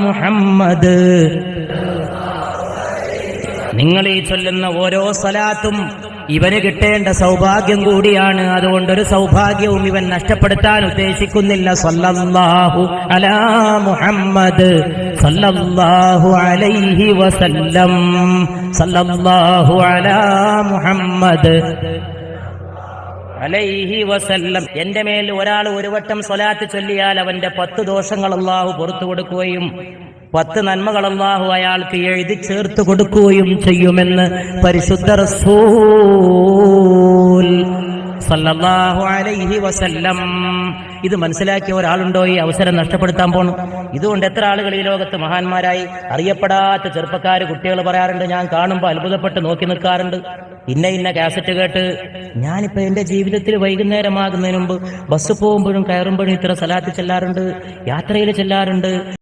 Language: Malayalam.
മുഹമ്മദ്. നിങ്ങൾ ഈ ചൊല്ലുന്ന ഓരോ സലാത്തും ഇവന് കിട്ടേണ്ട സൗഭാഗ്യം കൂടിയാണ്. അതുകൊണ്ടൊരു സൗഭാഗ്യവും ഇവൻ നഷ്ടപ്പെടുത്താൻ ഉദ്ദേശിക്കുന്നില്ല. സല്ലല്ലാഹു അലാ മുഹമ്മദ് സല്ലല്ലാഹു അലൈഹി വസല്ലം. സല്ലല്ലാഹു അലാ മുഹമ്മദ് അലൈഹി വസല്ലം. എന്റെ മേൽ ഒരാൾ ഒരു വട്ടം സ്വലാത്ത് ചൊല്ലിയാൽ അവന്റെ 10 ദോഷങ്ങൾ അല്ലാഹു പുറത്തു കൊടുക്കുകയും 10 നന്മകൾ അല്ലാഹു അയാൾക്ക് എഴുതി ചേർത്ത് കൊടുക്കുകയും ചെയ്യുമെന്ന് പരിശുദ്ധ റസൂൽ സല്ലല്ലാഹു അലൈഹി വസല്ലം. ഇത് മനസ്സിലാക്കിയ ഒരാളുണ്ടോ ഈ അവസരം നഷ്ടപ്പെടുത്താൻ പോണു? ഇതുകൊണ്ട് എത്ര ആളുകൾ ഈ ലോകത്ത് മഹാന്മാരായി അറിയപ്പെടാത്ത ചെറുപ്പക്കാര് കുട്ടികൾ പറയാറുണ്ട്, ഞാൻ കാണുമ്പോൾ അത്ഭുതപ്പെട്ട് നോക്കി നിൽക്കാറുണ്ട്. ഇന്ന കാസറ്റ് കേട്ട് ഞാനിപ്പോ എന്റെ ജീവിതത്തിൽ വൈകുന്നേരമാകുന്നതിന് മുമ്പ് ബസ് പോകുമ്പോഴും കയറുമ്പോഴും ഇത്ര സലാത്ത് ചെല്ലാറുണ്ട്, യാത്രയിൽ ചെല്ലാറുണ്ട്.